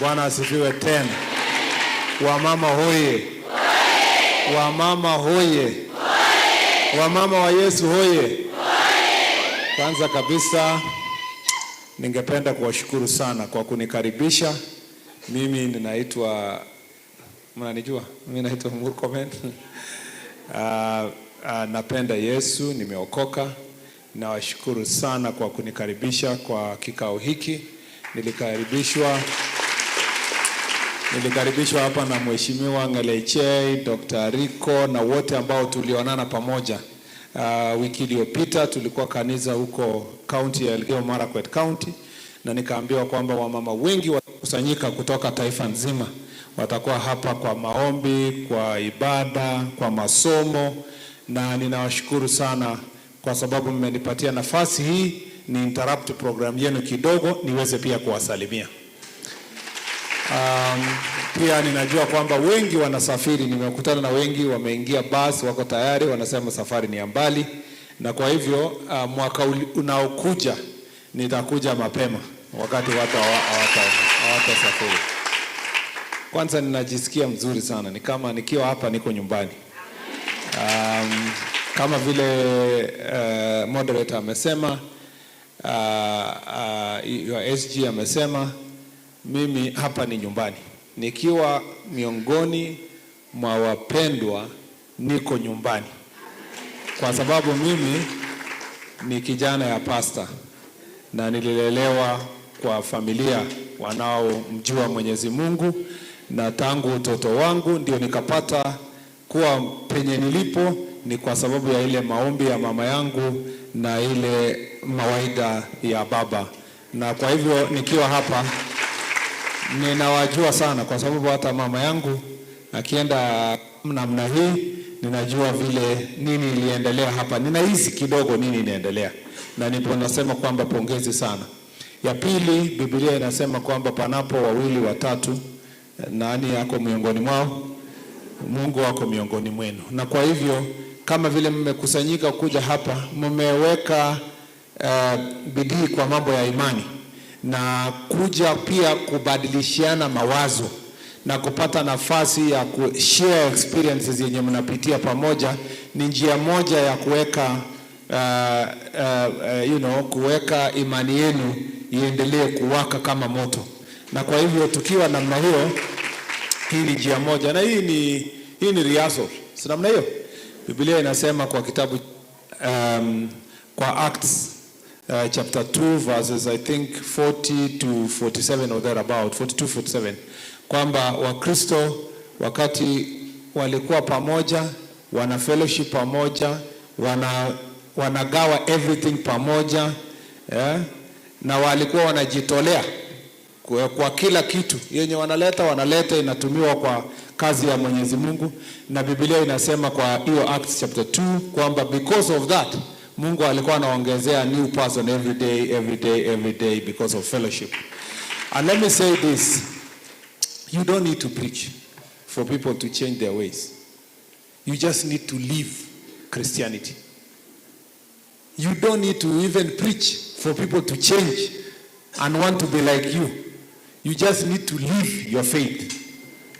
Bwana asifiwe tena. Wamama hoye. Wamama hoye. Wamama wa Yesu hoye. Kwanza kabisa ningependa kuwashukuru sana kwa kunikaribisha. Mimi ninaitwa, mnanijua? Mimi naitwa Murkomen. Napenda Yesu, nimeokoka. Nawashukuru sana kwa kunikaribisha kwa kikao hiki. Nilikaribishwa hapa na Mheshimiwa R.C.E.A, Dr. Rico na wote ambao tulionana pamoja. Wiki iliyopita tulikuwa kanisa huko county ya Elgeyo Marakwet County, na nikaambiwa kwamba wamama wengi watakusanyika kutoka taifa nzima. Watakuwa hapa kwa maombi, kwa ibada, kwa masomo, na ninawashukuru sana kwa sababu mmenipatia nafasi hii ni interrupt program yenu kidogo niweze pia kuwasalimia. Pia ninajua kwamba wengi wanasafiri, nimekutana na wengi wameingia bus, wako tayari, wanasema safari ni mbali, na kwa hivyo mwaka unaokuja nitakuja mapema wakati watu hawatasafiri. Kwanza ninajisikia mzuri sana, ni kama nikiwa hapa niko nyumbani. Kama vile moderator amesema, your SG amesema, mimi hapa ni nyumbani. Nikiwa miongoni mwa wapendwa niko nyumbani. Kwa sababu mimi ni kijana ya pastor na nililelewa kwa familia wanaomjua Mwenyezi Mungu, na tangu utoto wangu ndio nikapata kuwa penye nilipo ni kwa sababu ya ile maombi ya mama yangu na ile mawaida ya baba. Na kwa hivyo nikiwa hapa ninawajua sana, kwa sababu hata mama yangu akienda namna hii ninajua vile nini iliendelea hapa. Ninahisi kidogo nini inaendelea, na nipo nasema kwamba pongezi sana. Ya pili, Biblia inasema kwamba panapo wawili watatu, nani yako miongoni mwao? Mungu wako miongoni mwenu. Na kwa hivyo kama vile mmekusanyika kuja hapa, mmeweka bidii kwa mambo ya imani na kuja pia kubadilishiana mawazo na kupata nafasi ya kushare experiences yenye mnapitia pamoja. Ni njia moja ya kuweka kuweka imani yenu iendelee kuwaka kama moto. Na kwa hivyo tukiwa namna hiyo, hii ni njia moja, na hii ni rehearsal. Si namna hiyo? Biblia inasema kwa kitabu kwa Acts chapter 2 verses I think 40 to 47 or thereabout, 42-47, kwamba Wakristo wakati walikuwa pamoja, wana fellowship pamoja, wanagawa everything pamoja, na walikuwa wanajitolea kwa kila kitu yenye wanaleta inatumiwa kwa kazi ya Mwenyezi Mungu. Na Biblia inasema kwa hiyo Acts chapter 2 kwamba because of that Mungu alikuwa anaongezea new person every day because of fellowship. And let me say this, you don't need to preach for people to change their ways. You just need to live Christianity. You don't need to even preach for people to change and want to be like you. You just need to live your faith.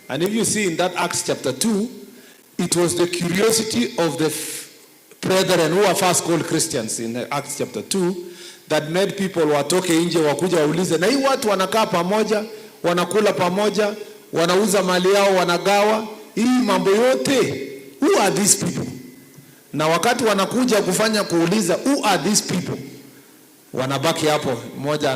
And if you see in that Acts chapter 2, it was the curiosity of the brethren who were first called Christians in Acts chapter 2 that made people watoke nje wakuja waulize, na hii watu wanakaa pamoja, wanakula pamoja, wanauza mali yao, wanagawa, hii mambo yote, who are these people? Na wakati wanakuja kufanya kuuliza who are these people, wanabaki hapo, mmoja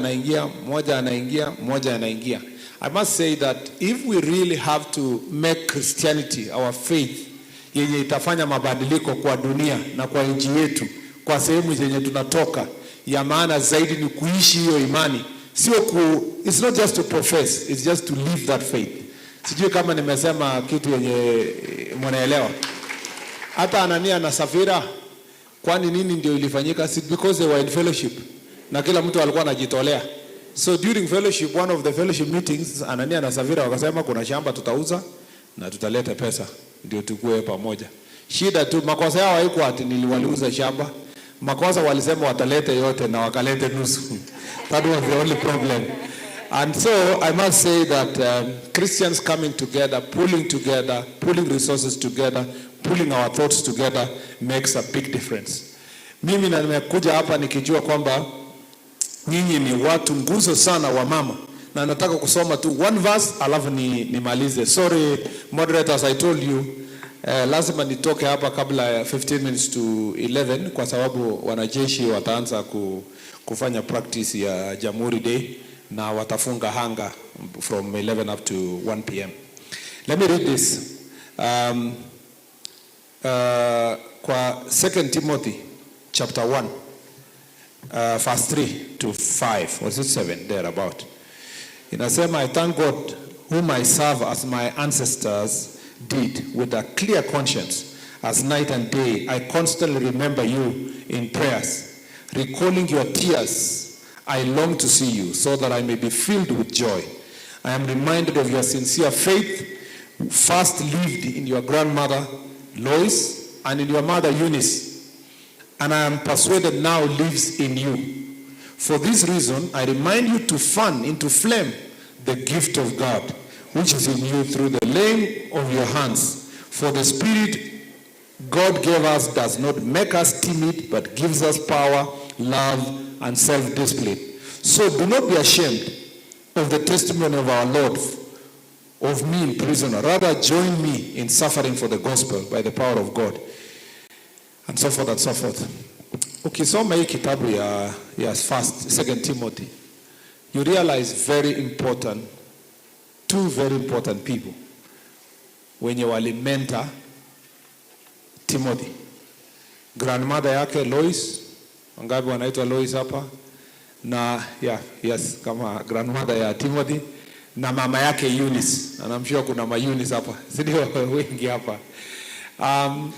anaingia. I must say that if we really have to make Christianity our faith yenye itafanya mabadiliko kwa dunia na kwa nchi yetu, kwa sehemu zenye tunatoka, ya maana zaidi ni kuishi hiyo imani. It's not just to profess, it's just to live that faith. Sijui kama nimesema kitu yenye mnaelewa. Hata Anania na Safira, kwani nini ndio ilifanyika? Because they were in fellowship na kila mtu alikuwa anajitolea. So during fellowship, one of the fellowship meetings, Anania na Safira wakasema kuna shamba tutauza na tutaleta pesa ndio tukue pamoja. Shida tu, makosa yao haiko ati waliuza shamba. Makosa walisema watalete yote na wakalete nusu. That was the only problem. And so I must say that Christians coming together, pulling resources together, pulling our thoughts together makes a big difference. Mimi na nimekuja hapa nikijua kwamba nyinyi ni watu nguzo sana wa mama. Na nataka kusoma tu one verse alafu nimalize. Sorry moderators, I told you lazima nitoke hapa kabla ya 15 minutes to 11 kwa sababu wanajeshi wataanza kufanya practice ya Jamhuri Day na watafunga hanga from 11 up to 1 p.m. Let me read this. Kwa 2 Timothy chapter 1 verse 3 to 5 or 7 there about. Inasema, I thank God whom I serve as my ancestors did with a clear conscience, as night and day I constantly remember you in prayers. Recalling your tears, I long to see you so that I may be filled with joy. I am reminded of your sincere faith, first lived in your grandmother Lois and in your mother Eunice, and I am persuaded now lives in you. For this reason, I remind you to fan into flame the gift of God, which is in you through the laying of your hands. For the Spirit God gave us does not make us timid, but gives us power, love, and self-discipline. So do not be ashamed of the testimony of our Lord, of me in prison. Rather, join me in suffering for the gospel by the power of God. And so forth and so forth. Ukisoma hii kitabu ya 2 Timothy, you realize two very important people wenye walimenta Timothy. Grandmother yake Lois, wangapi wanaitwa Lois hapa? Na yes, kama grandmother ya Timothy, na mama yake Eunice. And I'm sure kuna ma Eunice hapa. Sindio wengi hapa.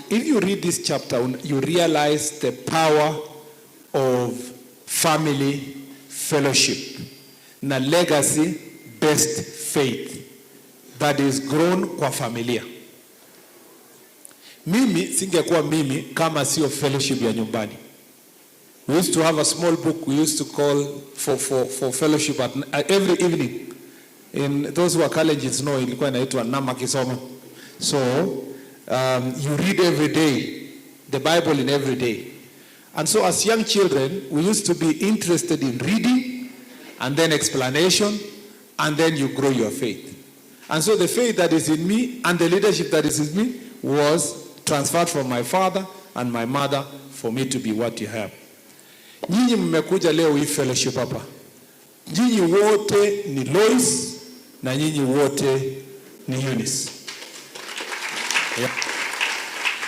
If you read this chapter, you realize the power of family fellowship na legacy based faith that is grown kwa familia. Mimi singekuwa mimi kama sio fellowship ya nyumbani. We used to have a small book we used to call for fellowship at every evening. In those who are colleges know ilikuwa inaitwa Nama Kisoma. So you read every day, the Bible in every day. And so as young children, we used to be interested in reading and then explanation, and then you grow your faith. And so the faith that is in me and the leadership that is in me was transferred from my father and my mother for me to be what you have. Nyinyi mmekuja leo hii fellowship hapa. Nyinyi wote ni Lois na nyinyi wote ni Eunice. Yeah.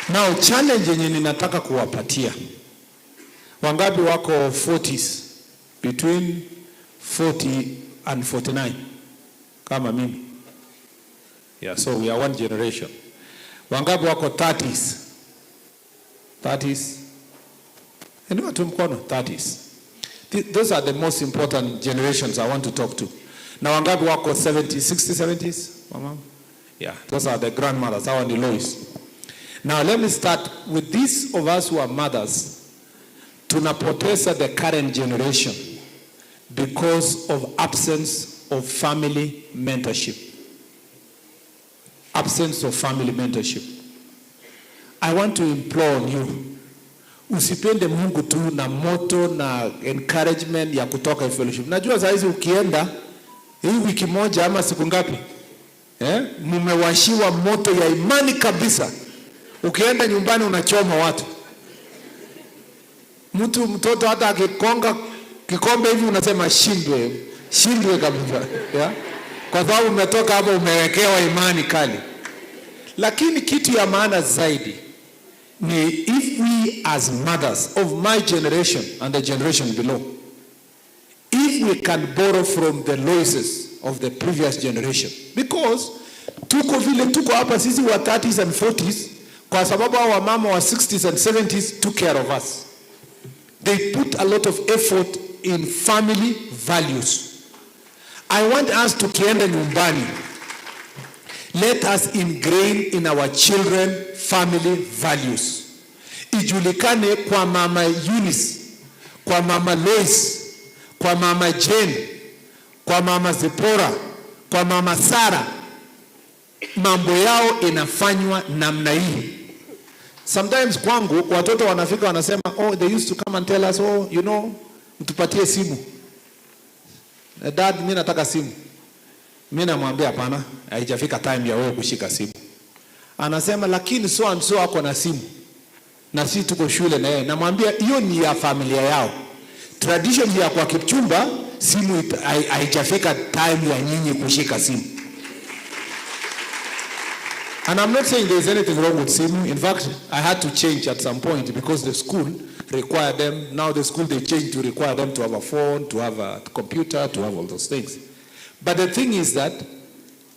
Now challenge yenye ninataka kuwapatia. Wangapi wako 40s? Between 40 and 49. Kama mimi. Yeah, so we are one generation. Wangapi wako 30s? 30s? Anyone to mkono? 30s. Those are the most important generations I want to talk to. Na wangapi wako 70s, 60s, 70s? Mama? Yeah, those are the grandmothers, our Lois. Now let me start with these of us who are mothers. Tunapoteza the current generation because of absence of family mentorship. Absence of family mentorship. I want to implore on you. Usipende Mungu tu na moto na encouragement ya kutoka fellowship. Najua saa hizi ukienda hii wiki moja ama siku ngapi? Mumewashiwa moto ya imani kabisa. Ukienda nyumbani unachoma watu. Mtoto hata akikonga kikombe hivi unasema shindwe kabisa. Yeah? Kwa sababu umetoka hapo umewekewa imani kali. Lakini kitu ya maana zaidi ni if we as mothers of my generation and the generation below, if we can borrow from the Loises of the previous generation, because tuko hapa sisi wa 30s and 40s kwa sababu wa mama wa 60s and 70s took care of us. They put a lot of effort in family values. I want us to kienda nyumbani. Let us ingrain in our children family values. Ijulikane kwa mama Eunice, kwa mama Lois, kwa mama Jane, kwa mama Zipora, kwa mama Sara, mambo yao inafanywa namna hii. Sometimes kwangu watoto wanafika wanasema, oh, they used to come and tell us, oh, you know, mtupatie simu. Dad, mimi nataka simu. Mimi namwambia hapana, haijafika time ya wewe kushika simu. Anasema lakini so and so ako na simu. Na sisi tuko shule na yeye. Namwambia hiyo ni ya familia yao. Tradition ya kwa Kipchumba, simu haijafika time ya nyinyi kushika simu. And I'm not saying there's anything wrong with simu. In fact, I had to change at some point because the school required them. Now the school, they changed to require them to have a phone, to have a computer, to have all those things. But the thing is that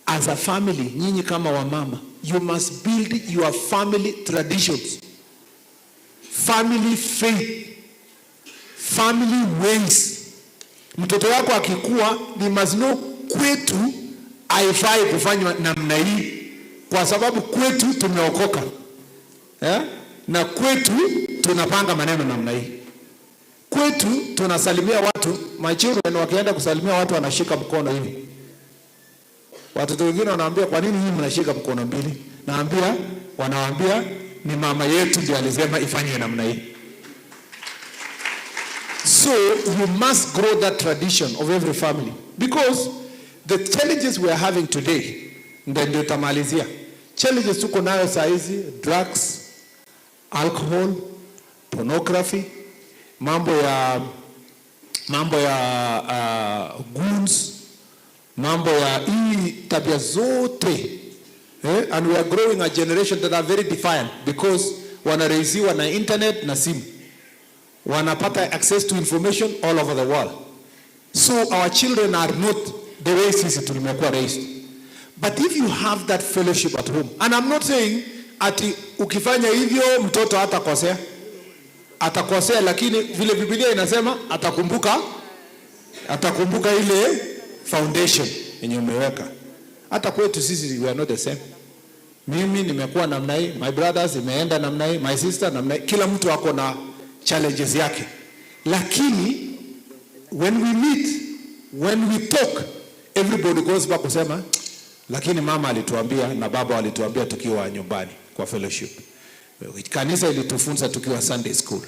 as a family, nyinyi kama wa mama, you must build your family traditions, family faith, family ways. Mtoto wako akikua, ni must know kwetu haifai kufanywa namna hii. Kwa sababu kwetu tumeokoka. Na kwetu tunapanga maneno namna hii. Kwetu tunasalimia watu, my children wakienda kusalimia watu wanashika mkono hivi. Watoto wengine wanaambia kwa nini nyinyi mnashika mkono mbili? Naambia, wanaambia ni mama yetu ndiye alisema ifanywe namna hii. So you must grow that tradition of every family, because the challenges we are having today, ndio tamalizia. Challenges tuko nayo saa hizi, drugs, alcohol, pornography, mambo ya goons, mambo ya hii tabia zote. And we are growing a generation that are very defiant because wanaraiziwa na internet na simu. Wanapata access to information all over the world. So our children are not the way sisi tulimekuwa raised. But if you have that fellowship at home, and I'm not saying ati ukifanya hivyo mtoto hatakosea. Atakosea, lakini vile Biblia inasema atakumbuka ile foundation yenye umeweka. Hata kwetu sisi we are not the same. Mimi nimekuwa namna hii, my brothers imeenda namna hii, my sister namna hii. Kila mtu ako na challenges yake. Lakini when we meet, when we talk, everybody goes back kusema, lakini mama alituambia na baba alituambia tukiwa nyumbani kwa fellowship. Kanisa ilitufunza tukiwa Sunday school.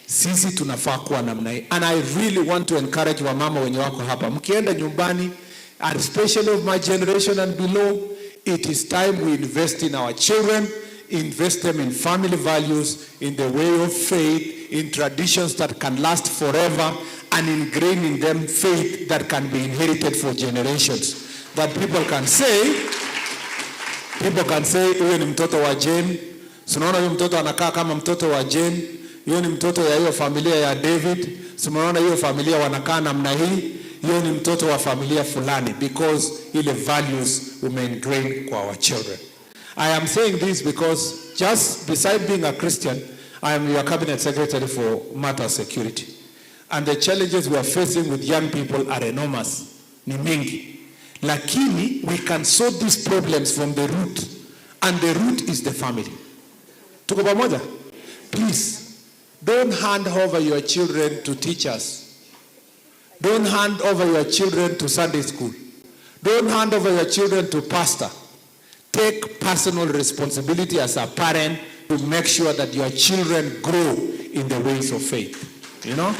Sisi tunafaa kuwa namna hii. And I really want to encourage wamama wenye wako hapa. Mkienda nyumbani, and especially of my generation and below, it is time we invest in our children, invest them in family values, in the way of faith, in traditions that can last forever, and ingrain in them faith that can be inherited for generations. That people can say, huyu ni mtoto wa Jane. Sunaona huyu mtoto anakaa kama mtoto wa Jane. Huyu ni mtoto ya hiyo familia ya David. Sunaona hiyo familia wanakaa namna hii. Huyu ni mtoto wa familia fulani, because ile values ingrain kwa our children. I am saying this because just beside being a Christian, I am your cabinet secretary for matter security. And the challenges we are facing with young people are enormous. Ni mingi. Lakini we can solve these problems from the root, and the root is the family. Tuko pamoja? Please, don't hand over your children to teachers. Don't hand over your children to Sunday school. Don't hand over your children to pastor. Take personal responsibility as a parent to make sure that your children grow in the ways of faith. You know?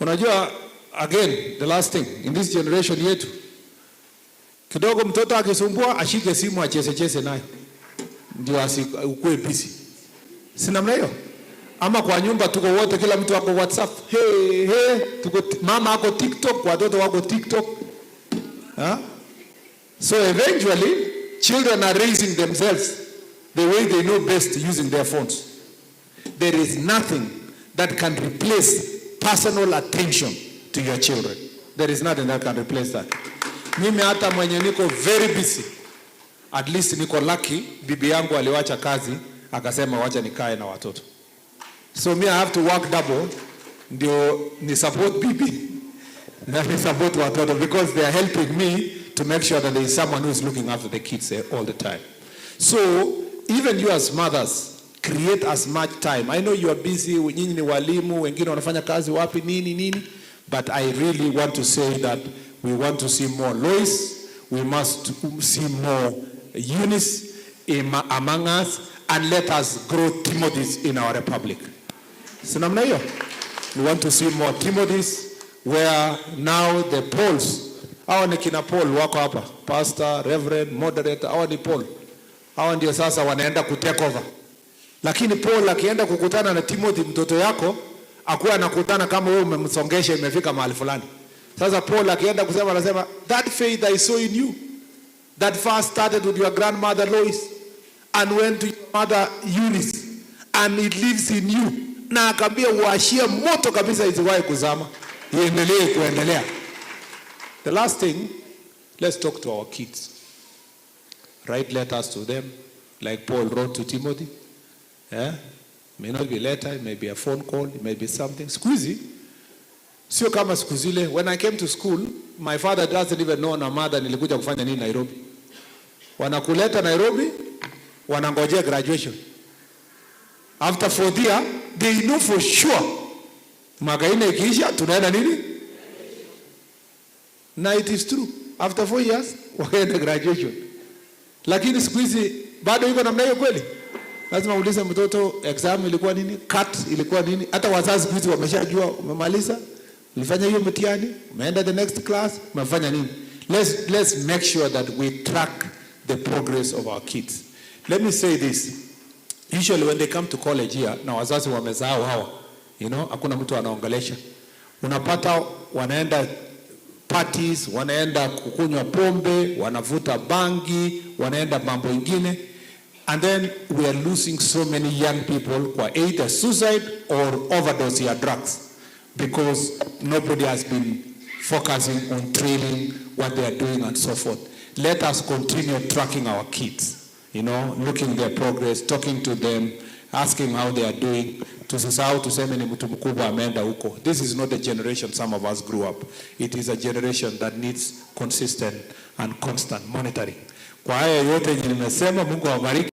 Unajua, again, the last thing, in this generation yetu, kidogo mtoto akisumbua ashike simu acheze nayo. Ndio asikue busy. Si namna hiyo? Ama kwa nyumba tuko wote, kila mtu wako WhatsApp. Tuko mama ako TikTok, watoto wako TikTok. So eventually, children are raising themselves the way they know best using their phones. There is nothing that can replace personal attention to your children. There is nothing that can replace that. Mimi hata mwenye niko very busy, at least niko lucky, bibi yangu aliwacha kazi, akasema wacha nikae na watoto. So me I have to work double, ndio ni support bibi, na ni support watoto, because they are helping me to make sure that there is someone who is looking after the kids all the time. So even you as mothers, create as much time. I know you are busy, nyinyi ni walimu, wengine wanafanya kazi wapi nini, but I really want to say that we want to see more Lois, we must see more Eunice among us, and let us grow Timothys in our republic. Sinamna hiyo? We want to see more Timothys, where now the Pauls, hawa ni kina Paul wako hapa, pastor, reverend, moderator, hawa ni Paul. Hawa ndio sasa wanaenda kutake over. Lakini Paul akienda kukutana na Timothy mtoto yako, akuwa anakutana kama wewe umemsongesha imefika mahali fulani. Sasa Paul akienda kusema anasema, that faith I saw in you, that first started with your grandmother Lois and went to your mother Eunice, and it lives in you. Na akambia uashie moto kabisa isiwahi kuzama. Iendelee kuendelea. The last thing, let's talk to our kids. Write letters to them, like Paul wrote to Timothy. Yeah? May not be a letter, it may be a phone call, it may be something. Squeezy. Sio kama siku zile. When I came to school, my father doesn't even know na mother nilikuja kufanya nini Nairobi. Wanakuleta Nairobi, wanangojea graduation. After 4th year, they know for sure. Mwaka ine ikiisha, tunaenda nini? Na it is true. After 4 years, wakaenda graduation. Lakini siku hizi bado yuko namna hiyo kweli? Lazima uulize mtoto exam ilikuwa nini? CAT ilikuwa nini? Hata wazazi siku hizi wameshajua umemaliza, ulifanya hiyo mtihani, umeenda the next class, umefanya nini? Let's make sure that we track the progress of our kids. Let me say this. Usually when they come to college here, na wazazi wamezao hawa, hakuna mtu anaongelesha. Unapata wanaenda parties, wanaenda kukunywa pombe, wanavuta bangi, wanaenda mambo ingine. And then we are losing so many young people who are either suicide or overdose of drugs because nobody has been focusing on training what they are doing and so forth. Let us continue tracking our kids, looking their progress, talking to them, asking how they are doing. Tusisahau tuseme ni mtu mkubwa ameenda huko. This is not a generation some of us grew up. It is a generation that needs consistent and constant monitoring. Kwa haya yote nimesema, Mungu awabariki.